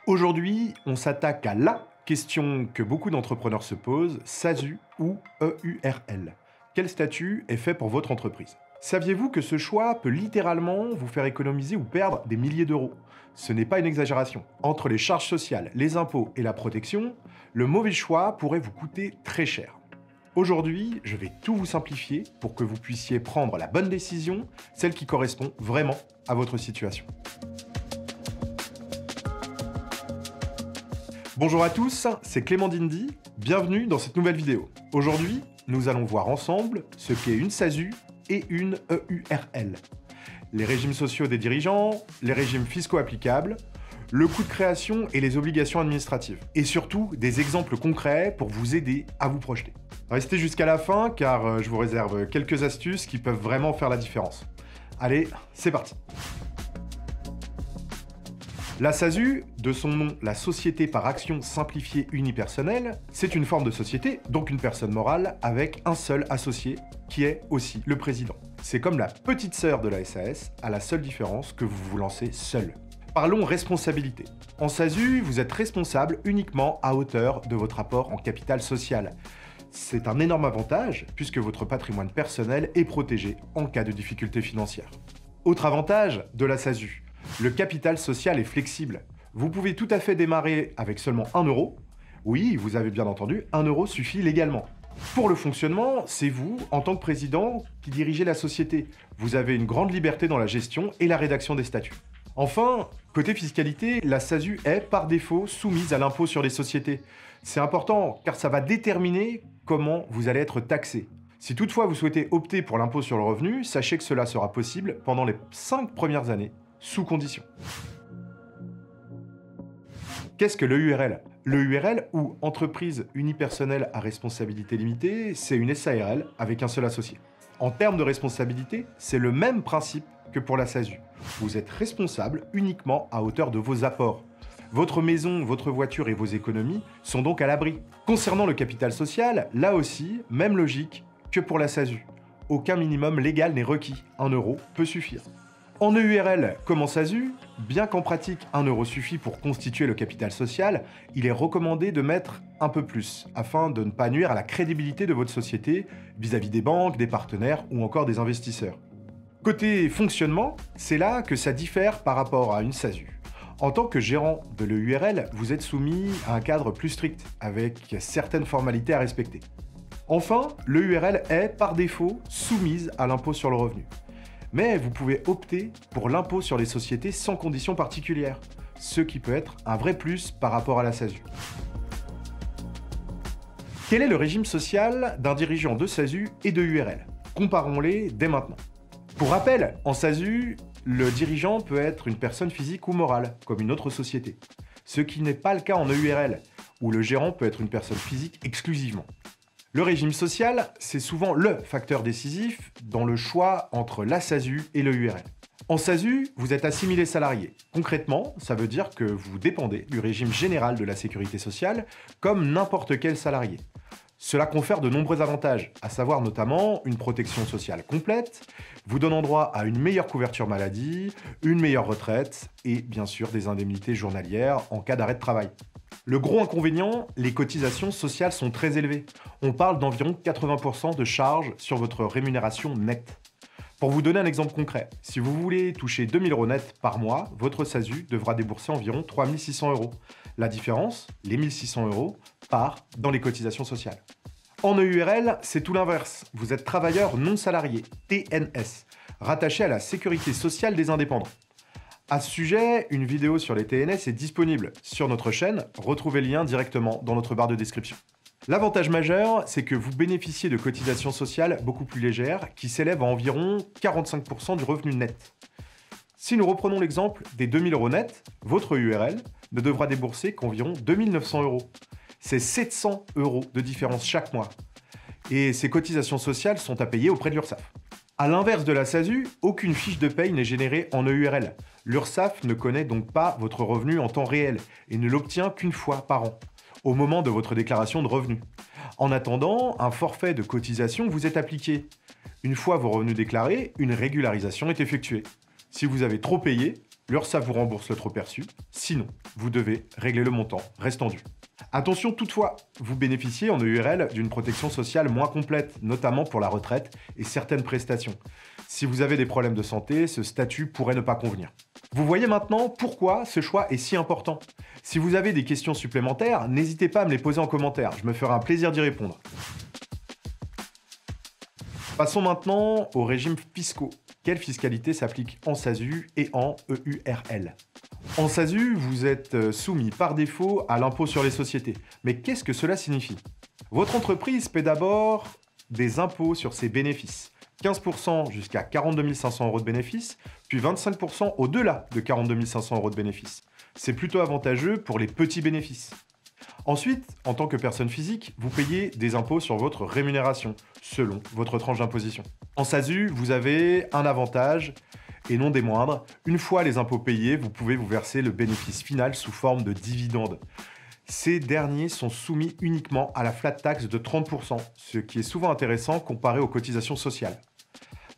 Aujourd'hui, on s'attaque à la question que beaucoup d'entrepreneurs se posent, SASU ou EURL. Quel statut est fait pour votre entreprise? Saviez-vous que ce choix peut littéralement vous faire économiser ou perdre des milliers d'euros? Ce n'est pas une exagération. Entre les charges sociales, les impôts et la protection, le mauvais choix pourrait vous coûter très cher. Aujourd'hui, je vais tout vous simplifier pour que vous puissiez prendre la bonne décision, celle qui correspond vraiment à votre situation. Bonjour à tous, c'est Clément Dindy, bienvenue dans cette nouvelle vidéo. Aujourd'hui, nous allons voir ensemble ce qu'est une SASU et une EURL. Les régimes sociaux des dirigeants, les régimes fiscaux applicables, le coût de création et les obligations administratives. Et surtout, des exemples concrets pour vous aider à vous projeter. Restez jusqu'à la fin car je vous réserve quelques astuces qui peuvent vraiment faire la différence. Allez, c'est parti! La SASU, de son nom la Société par Action Simplifiée Unipersonnelle, c'est une forme de société, donc une personne morale, avec un seul associé, qui est aussi le président. C'est comme la petite sœur de la SAS, à la seule différence que vous vous lancez seul. Parlons responsabilité. En SASU, vous êtes responsable uniquement à hauteur de votre apport en capital social. C'est un énorme avantage, puisque votre patrimoine personnel est protégé en cas de difficultés financières. Autre avantage de la SASU. Le capital social est flexible. Vous pouvez tout à fait démarrer avec seulement 1 euro. Oui, vous avez bien entendu, 1 euro suffit légalement. Pour le fonctionnement, c'est vous, en tant que président, qui dirigez la société. Vous avez une grande liberté dans la gestion et la rédaction des statuts. Enfin, côté fiscalité, la SASU est par défaut soumise à l'impôt sur les sociétés. C'est important car ça va déterminer comment vous allez être taxé. Si toutefois vous souhaitez opter pour l'impôt sur le revenu, sachez que cela sera possible pendant les 5 premières années. Sous condition. Qu'est-ce que l'EURL? L'EURL, ou entreprise unipersonnelle à responsabilité limitée, c'est une SARL avec un seul associé. En termes de responsabilité, c'est le même principe que pour la SASU. Vous êtes responsable uniquement à hauteur de vos apports. Votre maison, votre voiture et vos économies sont donc à l'abri. Concernant le capital social, là aussi, même logique que pour la SASU. Aucun minimum légal n'est requis. 1 euro peut suffire. En EURL comme en SASU, bien qu'en pratique 1 euro suffit pour constituer le capital social, il est recommandé de mettre un peu plus, afin de ne pas nuire à la crédibilité de votre société vis-à-vis des banques, des partenaires ou encore des investisseurs. Côté fonctionnement, c'est là que ça diffère par rapport à une SASU. En tant que gérant de l'EURL, vous êtes soumis à un cadre plus strict, avec certaines formalités à respecter. Enfin, l'EURL est, par défaut, soumise à l'impôt sur le revenu. Mais vous pouvez opter pour l'impôt sur les sociétés sans conditions particulières, ce qui peut être un vrai plus par rapport à la SASU. Quel est le régime social d'un dirigeant de SASU et de URL? Comparons-les dès maintenant. Pour rappel, en SASU, le dirigeant peut être une personne physique ou morale, comme une autre société, ce qui n'est pas le cas en EURL, où le gérant peut être une personne physique exclusivement. Le régime social, c'est souvent le facteur décisif dans le choix entre la SASU et le URL. En SASU, vous êtes assimilé salarié. Concrètement, ça veut dire que vous dépendez du régime général de la sécurité sociale comme n'importe quel salarié. Cela confère de nombreux avantages, à savoir notamment une protection sociale complète, vous donnant droit à une meilleure couverture maladie, une meilleure retraite et bien sûr des indemnités journalières en cas d'arrêt de travail. Le gros inconvénient, les cotisations sociales sont très élevées. On parle d'environ 80% de charges sur votre rémunération nette. Pour vous donner un exemple concret, si vous voulez toucher 2 000 € net par mois, votre SASU devra débourser environ 3 600 €. La différence, les 1 600 €, part dans les cotisations sociales. En EURL, c'est tout l'inverse. Vous êtes travailleur non salarié, TNS, rattaché à la sécurité sociale des indépendants. À ce sujet, une vidéo sur les TNS est disponible sur notre chaîne, retrouvez le lien directement dans notre barre de description. L'avantage majeur, c'est que vous bénéficiez de cotisations sociales beaucoup plus légères qui s'élèvent à environ 45% du revenu net. Si nous reprenons l'exemple des 2 000 € net, votre URL ne devra débourser qu'environ 2 900 €. C'est 700 € de différence chaque mois. Et ces cotisations sociales sont à payer auprès de l'URSSAF. A l'inverse de la SASU, aucune fiche de paye n'est générée en EURL. L'URSSAF ne connaît donc pas votre revenu en temps réel et ne l'obtient qu'une fois par an, au moment de votre déclaration de revenus. En attendant, un forfait de cotisation vous est appliqué. Une fois vos revenus déclarés, une régularisation est effectuée. Si vous avez trop payé, l'URSSAF vous rembourse le trop perçu, sinon vous devez régler le montant restant dû. Attention toutefois, vous bénéficiez en EURL d'une protection sociale moins complète, notamment pour la retraite et certaines prestations. Si vous avez des problèmes de santé, ce statut pourrait ne pas convenir. Vous voyez maintenant pourquoi ce choix est si important. Si vous avez des questions supplémentaires, n'hésitez pas à me les poser en commentaire, je me ferai un plaisir d'y répondre. Passons maintenant aux régimes fiscaux. Quelle fiscalité s'applique en SASU et en EURL? En SASU, vous êtes soumis par défaut à l'impôt sur les sociétés. Mais qu'est-ce que cela signifie? Votre entreprise paie d'abord des impôts sur ses bénéfices. 15% jusqu'à 42 500 € de bénéfices, puis 25% au-delà de 42 500 € de bénéfices. C'est plutôt avantageux pour les petits bénéfices. Ensuite, en tant que personne physique, vous payez des impôts sur votre rémunération, selon votre tranche d'imposition. En SASU, vous avez un avantage, et non des moindres. Une fois les impôts payés, vous pouvez vous verser le bénéfice final sous forme de dividendes. Ces derniers sont soumis uniquement à la flat tax de 30%, ce qui est souvent intéressant comparé aux cotisations sociales.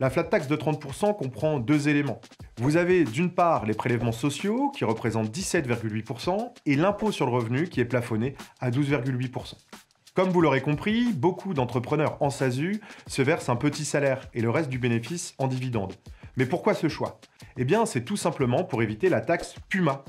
La flat tax de 30% comprend deux éléments. Vous avez d'une part les prélèvements sociaux qui représentent 17,8% et l'impôt sur le revenu qui est plafonné à 12,8%. Comme vous l'aurez compris, beaucoup d'entrepreneurs en SASU se versent un petit salaire et le reste du bénéfice en dividendes. Mais pourquoi ce choix? Eh bien, c'est tout simplement pour éviter la taxe PUMA.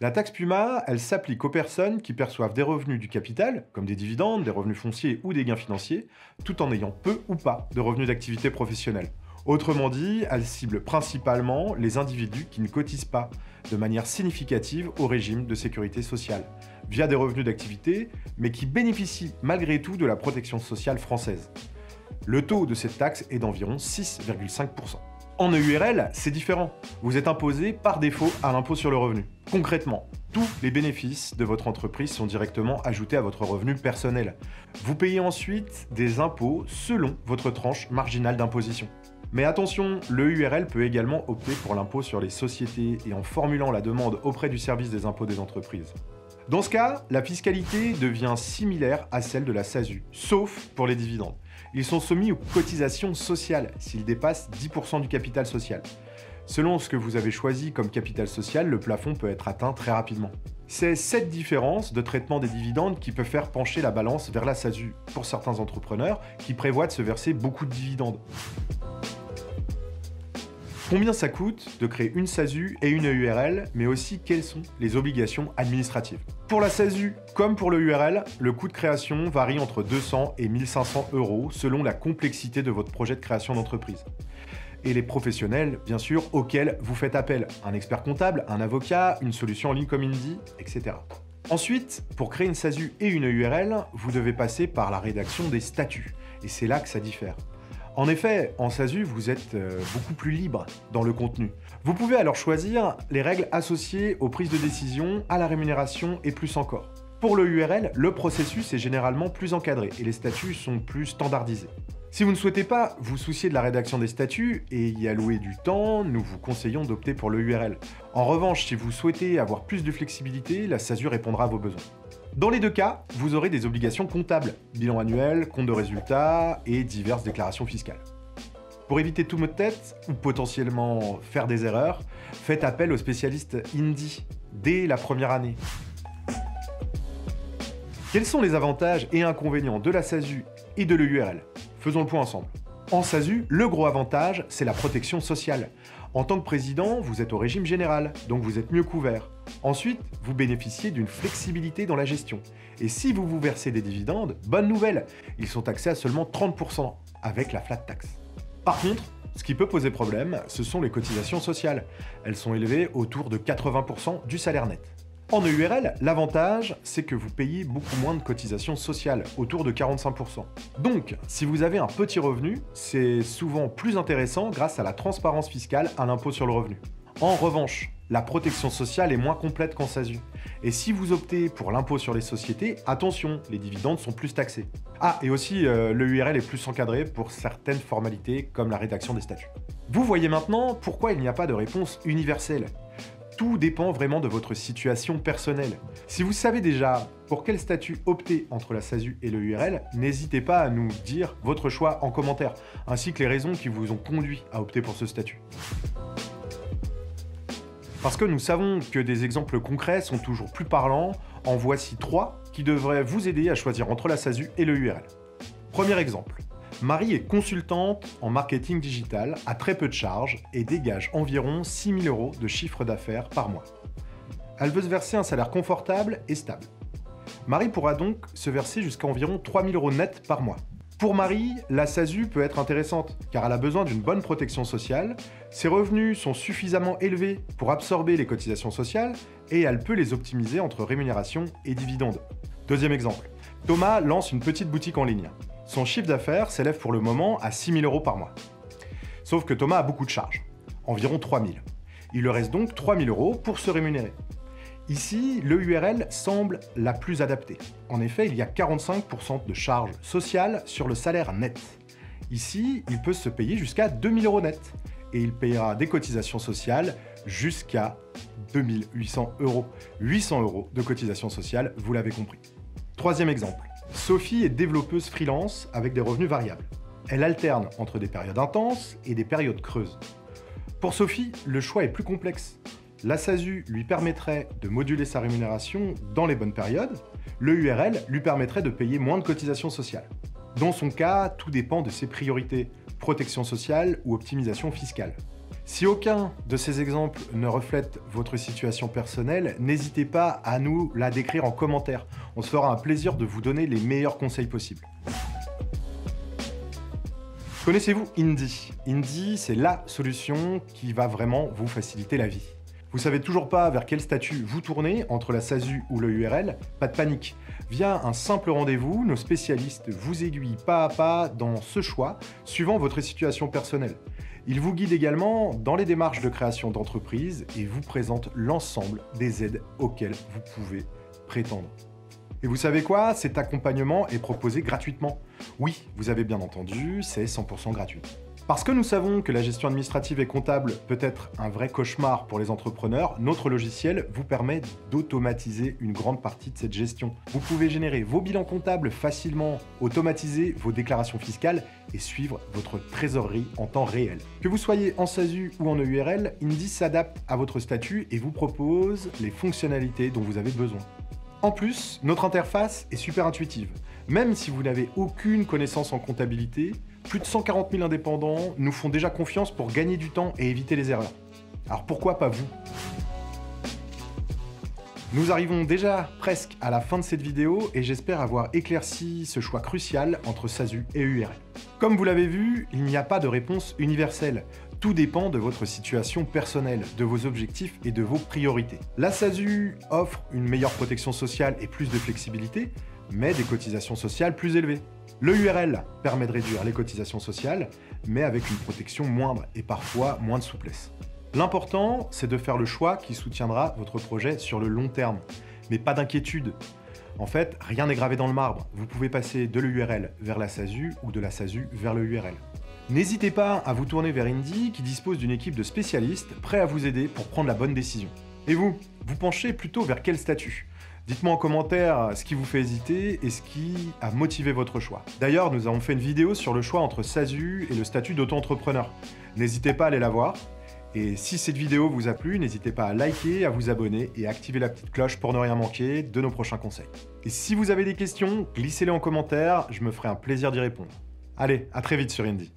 La taxe PUMA, elle s'applique aux personnes qui perçoivent des revenus du capital, comme des dividendes, des revenus fonciers ou des gains financiers, tout en ayant peu ou pas de revenus d'activité professionnelle. Autrement dit, elle cible principalement les individus qui ne cotisent pas de manière significative au régime de sécurité sociale, via des revenus d'activité, mais qui bénéficient malgré tout de la protection sociale française. Le taux de cette taxe est d'environ 6,5%. En EURL, c'est différent. Vous êtes imposé par défaut à l'impôt sur le revenu. Concrètement, tous les bénéfices de votre entreprise sont directement ajoutés à votre revenu personnel. Vous payez ensuite des impôts selon votre tranche marginale d'imposition. Mais attention, le EURL peut également opter pour l'impôt sur les sociétés et en formulant la demande auprès du service des impôts des entreprises. Dans ce cas, la fiscalité devient similaire à celle de la SASU, sauf pour les dividendes. Ils sont soumis aux cotisations sociales s'ils dépassent 10% du capital social. Selon ce que vous avez choisi comme capital social, le plafond peut être atteint très rapidement. C'est cette différence de traitement des dividendes qui peut faire pencher la balance vers la SASU pour certains entrepreneurs qui prévoient de se verser beaucoup de dividendes. Combien ça coûte de créer une SASU et une EURL, mais aussi quelles sont les obligations administratives? Pour la SASU, comme pour le EURL, le coût de création varie entre 200 et 1500 € selon la complexité de votre projet de création d'entreprise. Et les professionnels, bien sûr, auxquels vous faites appel. Un expert comptable, un avocat, une solution en ligne comme Indy, etc. Ensuite, pour créer une SASU et une EURL, vous devez passer par la rédaction des statuts. Et c'est là que ça diffère. En effet, en SASU, vous êtes beaucoup plus libre dans le contenu. Vous pouvez alors choisir les règles associées aux prises de décision, à la rémunération et plus encore. Pour le URL, le processus est généralement plus encadré et les statuts sont plus standardisés. Si vous ne souhaitez pas vous soucier de la rédaction des statuts et y allouer du temps, nous vous conseillons d'opter pour le URL. En revanche, si vous souhaitez avoir plus de flexibilité, la SASU répondra à vos besoins. Dans les deux cas, vous aurez des obligations comptables, bilan annuel, compte de résultats et diverses déclarations fiscales. Pour éviter tout mot de tête ou potentiellement faire des erreurs, faites appel aux spécialistes Indy dès la première année. Quels sont les avantages et inconvénients de la SASU et de l'EURL? Faisons le point ensemble. En SASU, le gros avantage, c'est la protection sociale. En tant que président, vous êtes au régime général, donc vous êtes mieux couvert. Ensuite, vous bénéficiez d'une flexibilité dans la gestion. Et si vous vous versez des dividendes, bonne nouvelle, ils sont taxés à seulement 30% avec la flat tax. Par contre, ce qui peut poser problème, ce sont les cotisations sociales. Elles sont élevées autour de 80% du salaire net. En EURL, l'avantage, c'est que vous payez beaucoup moins de cotisations sociales, autour de 45%. Donc, si vous avez un petit revenu, c'est souvent plus intéressant grâce à la transparence fiscale à l'impôt sur le revenu. En revanche, la protection sociale est moins complète qu'en SASU. Et si vous optez pour l'impôt sur les sociétés, attention, les dividendes sont plus taxés. Ah, et aussi, le URL est plus encadré pour certaines formalités comme la rédaction des statuts. Vous voyez maintenant pourquoi il n'y a pas de réponse universelle. Tout dépend vraiment de votre situation personnelle. Si vous savez déjà pour quel statut opter entre la SASU et le URL, n'hésitez pas à nous dire votre choix en commentaire, ainsi que les raisons qui vous ont conduit à opter pour ce statut. Parce que nous savons que des exemples concrets sont toujours plus parlants, en voici 3 qui devraient vous aider à choisir entre la SASU et le URL. Premier exemple. Marie est consultante en marketing digital à très peu de charges et dégage environ 6 000 € de chiffre d'affaires par mois. Elle veut se verser un salaire confortable et stable. Marie pourra donc se verser jusqu'à environ 3 000 € net par mois. Pour Marie, la SASU peut être intéressante car elle a besoin d'une bonne protection sociale, ses revenus sont suffisamment élevés pour absorber les cotisations sociales et elle peut les optimiser entre rémunération et dividendes. Deuxième exemple, Thomas lance une petite boutique en ligne. Son chiffre d'affaires s'élève pour le moment à 6 000 € par mois. Sauf que Thomas a beaucoup de charges, environ 3 000. Il lui reste donc 3 000 € pour se rémunérer. Ici, le URL semble la plus adaptée. En effet, il y a 45% de charges sociales sur le salaire net. Ici, il peut se payer jusqu'à 2 000 € net. Et il payera des cotisations sociales jusqu'à 2 800 €. 800 € de cotisations sociales, vous l'avez compris. Troisième exemple. Sophie est développeuse freelance avec des revenus variables. Elle alterne entre des périodes intenses et des périodes creuses. Pour Sophie, le choix est plus complexe. La SASU lui permettrait de moduler sa rémunération dans les bonnes périodes, le URL lui permettrait de payer moins de cotisations sociales. Dans son cas, tout dépend de ses priorités, protection sociale ou optimisation fiscale. Si aucun de ces exemples ne reflète votre situation personnelle, n'hésitez pas à nous la décrire en commentaire. On se fera un plaisir de vous donner les meilleurs conseils possibles. Connaissez-vous Indy? Indy, c'est la solution qui va vraiment vous faciliter la vie. Vous savez toujours pas vers quel statut vous tournez, entre la SASU ou le URL? Pas de panique. Via un simple rendez-vous, nos spécialistes vous aiguillent pas à pas dans ce choix, suivant votre situation personnelle. Ils vous guident également dans les démarches de création d'entreprise et vous présentent l'ensemble des aides auxquelles vous pouvez prétendre. Et vous savez quoi? Cet accompagnement est proposé gratuitement. Oui, vous avez bien entendu, c'est 100% gratuit. Parce que nous savons que la gestion administrative et comptable peut être un vrai cauchemar pour les entrepreneurs, notre logiciel vous permet d'automatiser une grande partie de cette gestion. Vous pouvez générer vos bilans comptables facilement, automatiser vos déclarations fiscales et suivre votre trésorerie en temps réel. Que vous soyez en SASU ou en EURL, Indy s'adapte à votre statut et vous propose les fonctionnalités dont vous avez besoin. En plus, notre interface est super intuitive. Même si vous n'avez aucune connaissance en comptabilité, plus de 140 000 indépendants nous font déjà confiance pour gagner du temps et éviter les erreurs. Alors pourquoi pas vous? Nous arrivons déjà presque à la fin de cette vidéo et j'espère avoir éclairci ce choix crucial entre SASU et URL. Comme vous l'avez vu, il n'y a pas de réponse universelle. Tout dépend de votre situation personnelle, de vos objectifs et de vos priorités. La SASU offre une meilleure protection sociale et plus de flexibilité, mais des cotisations sociales plus élevées. Le URL permet de réduire les cotisations sociales, mais avec une protection moindre et parfois moins de souplesse. L'important, c'est de faire le choix qui soutiendra votre projet sur le long terme. Mais pas d'inquiétude. En fait, rien n'est gravé dans le marbre. Vous pouvez passer de l'URL vers la SASU ou de la SASU vers le URL. N'hésitez pas à vous tourner vers Indy qui dispose d'une équipe de spécialistes prêts à vous aider pour prendre la bonne décision. Et vous penchez plutôt vers quel statut? Dites-moi en commentaire ce qui vous fait hésiter et ce qui a motivé votre choix. D'ailleurs, nous avons fait une vidéo sur le choix entre SASU et le statut d'auto-entrepreneur. N'hésitez pas à aller la voir. Et si cette vidéo vous a plu, n'hésitez pas à liker, à vous abonner et à activer la petite cloche pour ne rien manquer de nos prochains conseils. Et si vous avez des questions, glissez-les en commentaire, je me ferai un plaisir d'y répondre. Allez, à très vite sur Indy.